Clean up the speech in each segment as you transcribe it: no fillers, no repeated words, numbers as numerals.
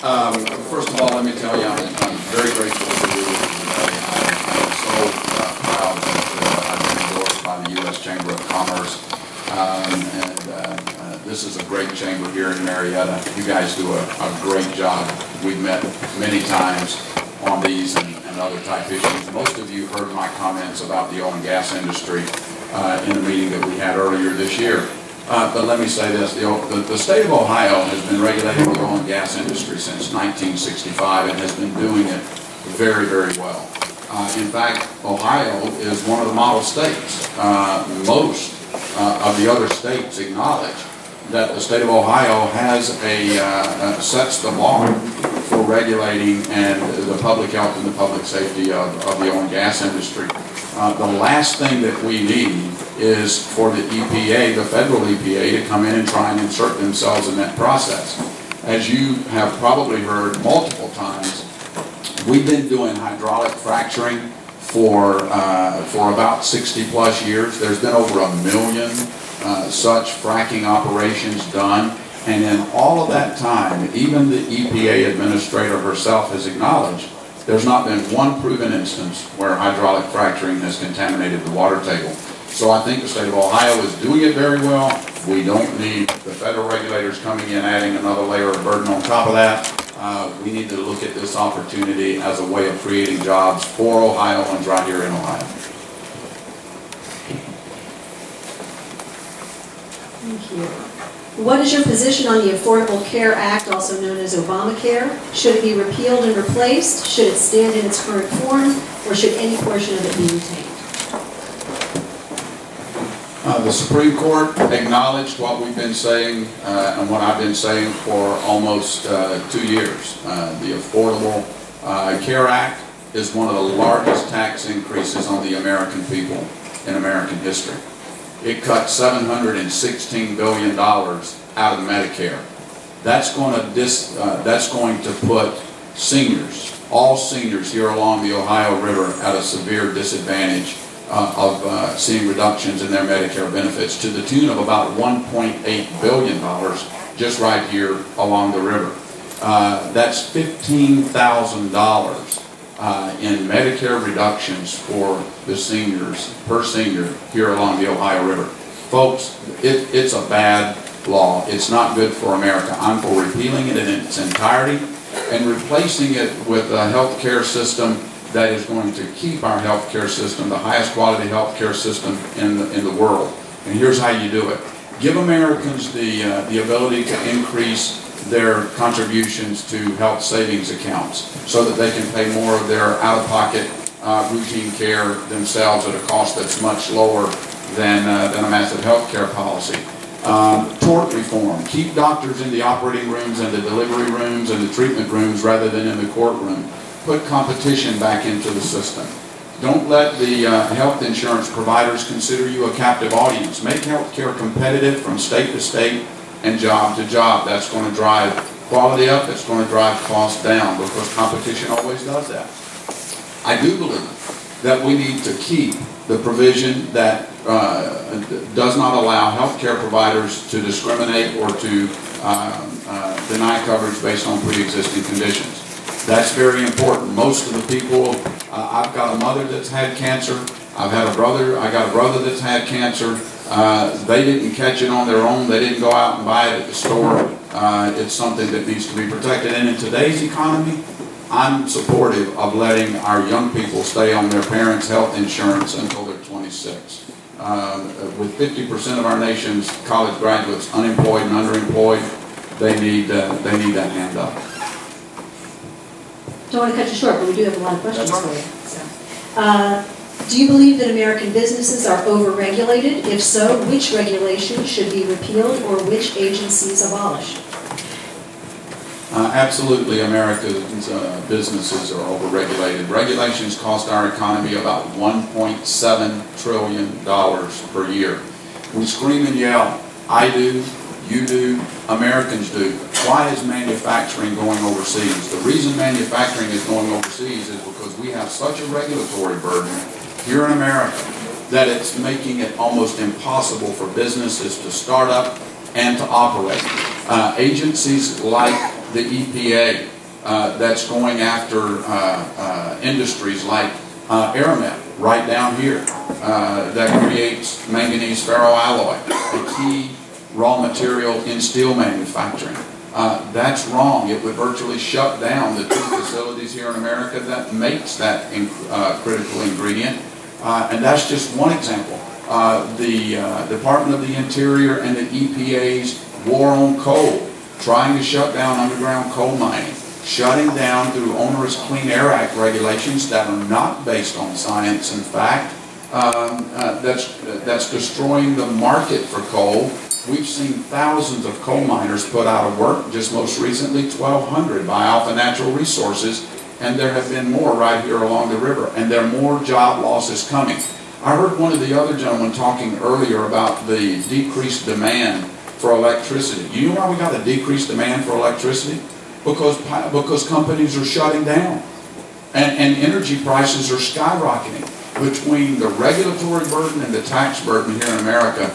First of all, let me tell you, I'm very grateful to be with you today. I'm so proud that I've been endorsed by the U.S. Chamber of Commerce. This is a great chamber here in Marietta. You guys do a great job. We've met many times on these and other type issues. Most of you heard my comments about the oil and gas industry in a meeting that we had earlier this year. But let me say this, the state of Ohio has been regulating the oil and gas industry since 1965 and has been doing it very, very well. In fact, Ohio is one of the model states. Most of the other states acknowledge that the state of Ohio has sets the bar for regulating and the public health and the public safety of the oil and gas industry. The last thing that we need is for the EPA, the federal EPA, to come in and try and insert themselves in that process. As you have probably heard multiple times, we've been doing hydraulic fracturing for about 60 plus years. There's been over 1 million such fracking operations done. And in all of that time, even the EPA administrator herself has acknowledged there's not been one proven instance where hydraulic fracturing has contaminated the water table. So I think the state of Ohio is doing it very well. We don't need the federal regulators coming in adding another layer of burden on top of that. We need to look at this opportunity as a way of creating jobs for Ohioans right here in Ohio. Thank you. What is your position on the Affordable Care Act, also known as Obamacare? Should it be repealed and replaced? Should it stand in its current form? Or should any portion of it be retained? The Supreme Court acknowledged what we've been saying and what I've been saying for almost 2 years. The Affordable Care Act is one of the largest tax increases on the American people in American history. It cut $716 billion out of Medicare. That's going to put seniors, all seniors here along the Ohio River, at a severe disadvantage of seeing reductions in their Medicare benefits to the tune of about $1.8 billion just right here along the river. That's $15,000 in Medicare reductions for the seniors, per senior, here along the Ohio River. Folks, it's a bad law. It's not good for America. I'm for repealing it in its entirety and replacing it with a health care system that is going to keep our health care system the highest quality health care system in the world. And here's how you do it. Give Americans the ability to increase their contributions to health savings accounts so that they can pay more of their out-of-pocket routine care themselves at a cost that's much lower than a massive health care policy. Tort reform. Keep doctors in the operating rooms and the delivery rooms and the treatment rooms rather than in the courtroom. Put competition back into the system. Don't let the health insurance providers consider you a captive audience. Make health care competitive from state to state and job to job. That's going to drive quality up. It's going to drive costs down because competition always does that. I do believe that we need to keep the provision that does not allow health care providers to discriminate or to deny coverage based on pre-existing conditions. That's very important. Most of the people, I've got a mother that's had cancer. I got a brother that's had cancer. They didn't catch it on their own. They didn't go out and buy it at the store. It's something that needs to be protected. And in today's economy, I'm supportive of letting our young people stay on their parents' health insurance until they're 26. With 50% of our nation's college graduates unemployed and underemployed, they need that hand up. Don't want to cut you short, but we do have a lot of questions for you. So, do you believe that American businesses are over-regulated? If so, which regulations should be repealed or which agencies abolished? Absolutely, America's businesses are over-regulated. Regulations cost our economy about $1.7 trillion per year. We scream and yell, I do, you do, Americans do. Why is manufacturing going overseas? The reason manufacturing is going overseas is because we have such a regulatory burden here in America that it's making it almost impossible for businesses to start up and to operate. Agencies like the EPA that's going after industries like Aramet right down here that creates manganese ferroalloy, the key raw material in steel manufacturing. That's wrong. It would virtually shut down the 2 facilities here in America that makes that critical ingredient. And that's just one example. The Department of the Interior and the EPA's war on coal, trying to shut down underground coal mining, shutting down through onerous Clean Air Act regulations that are not based on science and fact. That's destroying the market for coal. We've seen thousands of coal miners put out of work, just most recently 1,200 by Alpha Natural Resources, and there have been more right here along the river, and there are more job losses coming. I heard one of the other gentlemen talking earlier about the decreased demand for electricity. You know why we got a decreased demand for electricity? Because companies are shutting down, and energy prices are skyrocketing. Between the regulatory burden and the tax burden here in America,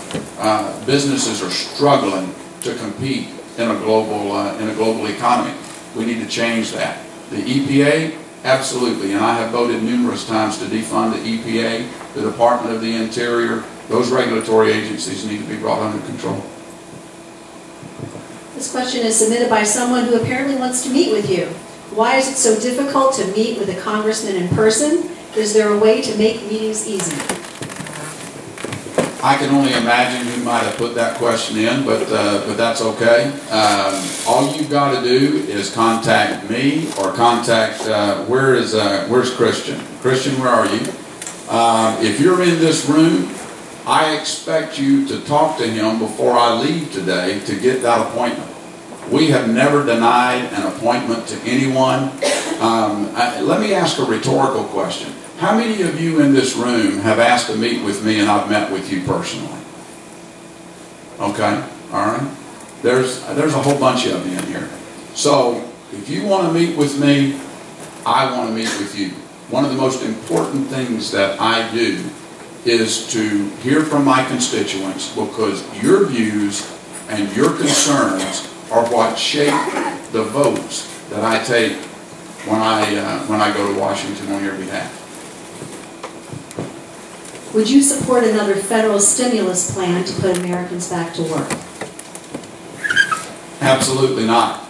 businesses are struggling to compete in a global economy. We need to change that. The EPA, absolutely, and I have voted numerous times to defund the EPA, the Department of the Interior. Those regulatory agencies need to be brought under control. This question is submitted by someone who apparently wants to meet with you. Why is it so difficult to meet with a congressman in person? Is there a way to make meetings easy? I can only imagine who might have put that question in, but that's okay. All you've got to do is contact me or contact, where's Christian? Christian, where are you? If you're in this room, I expect you to talk to him before I leave today to get that appointment. We have never denied an appointment to anyone. Let me ask a rhetorical question. How many of you in this room have asked to meet with me and I've met with you personally? Okay, all right. There's a whole bunch of you in here. So if you want to meet with me, I want to meet with you. One of the most important things that I do is to hear from my constituents, because your views and your concerns are what shape the votes that I take when I go to Washington on your behalf. Would you support another federal stimulus plan to put Americans back to work? Absolutely not.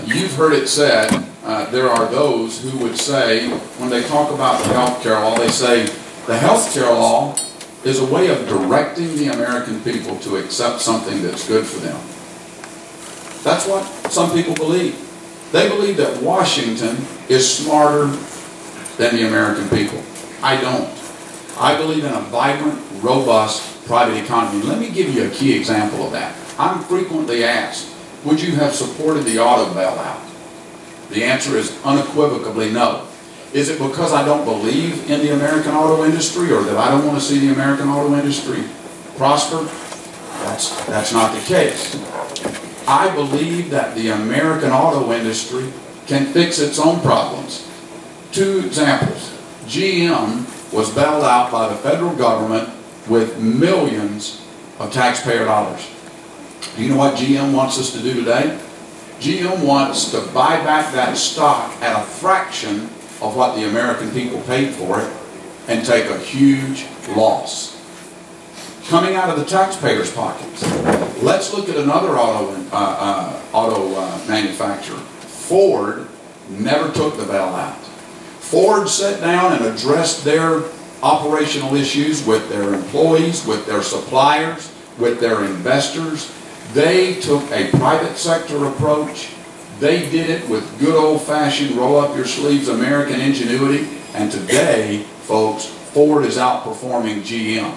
You've heard it said, there are those who would say, when they talk about the health care law, they say the health care law is a way of directing the American people to accept something that's good for them. That's what some people believe. They believe that Washington is smarter than the American people. I don't. I believe in a vibrant, robust private economy. Let me give you a key example of that. I'm frequently asked, would you have supported the auto bailout? The answer is unequivocally no. Is it because I don't believe in the American auto industry, or that I don't want to see the American auto industry prosper? That's not the case. I believe that the American auto industry can fix its own problems. 2 examples. GM was bailed out by the federal government with millions of taxpayer dollars. Do you know what GM wants us to do today? GM wants to buy back that stock at a fraction of what the American people paid for it and take a huge loss. Coming out of the taxpayers' pockets. Let's look at another auto manufacturer. Ford never took the bailout. Ford sat down and addressed their operational issues with their employees, with their suppliers, with their investors. They took a private sector approach. They did it with good old-fashioned roll-up-your-sleeves American ingenuity. And today, folks, Ford is outperforming GM.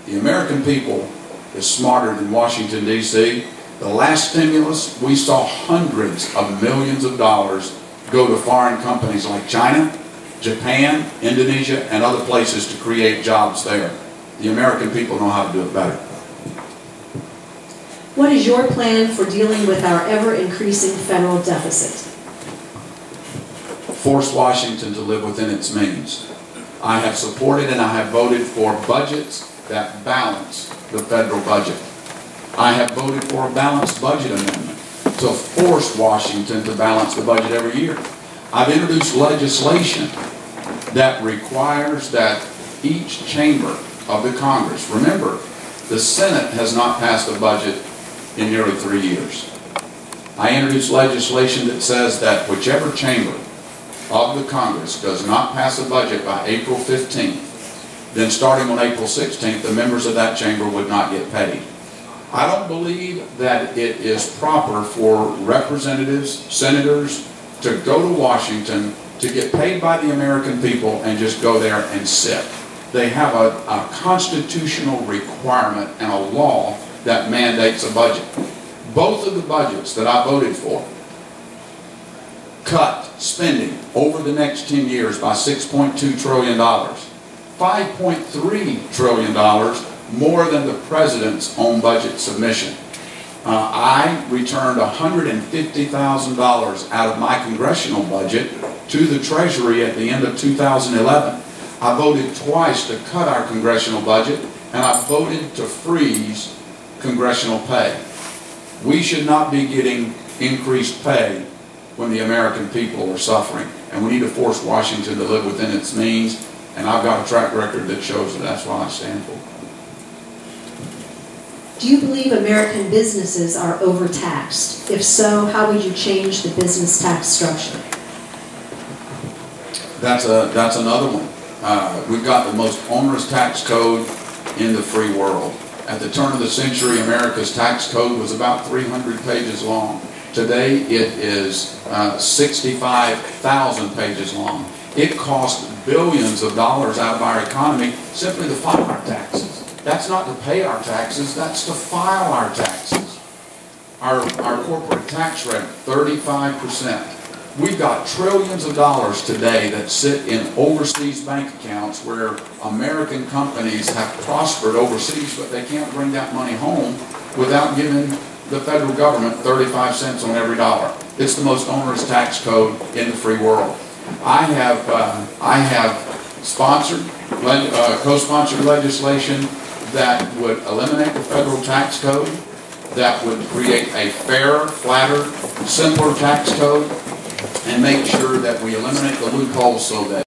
The American people is smarter than Washington, D.C. The last stimulus, we saw hundreds of millions of dollars go to foreign companies like China, Japan, Indonesia, and other places to create jobs there. The American people know how to do it better. What is your plan for dealing with our ever-increasing federal deficit? Force Washington to live within its means. I have supported and I have voted for budgets that balance the federal budget. I have voted for a balanced budget amendment to force Washington to balance the budget every year. I've introduced legislation that requires that each chamber of the Congress, remember, the Senate has not passed a budget in nearly 3 years. I introduced legislation that says that whichever chamber of the Congress does not pass a budget by April 15th, then starting on April 16th, the members of that chamber would not get paid. I don't believe that it is proper for representatives, senators, to go to Washington to get paid by the American people and just go there and sit. They have a constitutional requirement and a law that mandates a budget. Both of the budgets that I voted for cut spending over the next 10 years by $6.2 trillion. $5.3 trillion more than the president's own budget submission. I returned $150,000 out of my congressional budget to the Treasury at the end of 2011. I voted twice to cut our congressional budget, and I voted to freeze congressional pay. We should not be getting increased pay when the American people are suffering, and we need to force Washington to live within its means, and I've got a track record that shows that that's what I stand for. Do you believe American businesses are overtaxed? If so, how would you change the business tax structure? That's another one. We've got the most onerous tax code in the free world. At the turn of the century, America's tax code was about 300 pages long. Today, it is 65,000 pages long. It costs billions of dollars out of our economy simply to file our taxes. That's not to pay our taxes, that's to file our taxes. Our corporate tax rate, 35%. We've got trillions of dollars today that sit in overseas bank accounts where American companies have prospered overseas, but they can't bring that money home without giving the federal government 35 cents on every dollar. It's the most onerous tax code in the free world. I have sponsored, co-sponsored legislation that would eliminate the federal tax code, that would create a fairer, flatter, simpler tax code, and make sure that we eliminate the loopholes so that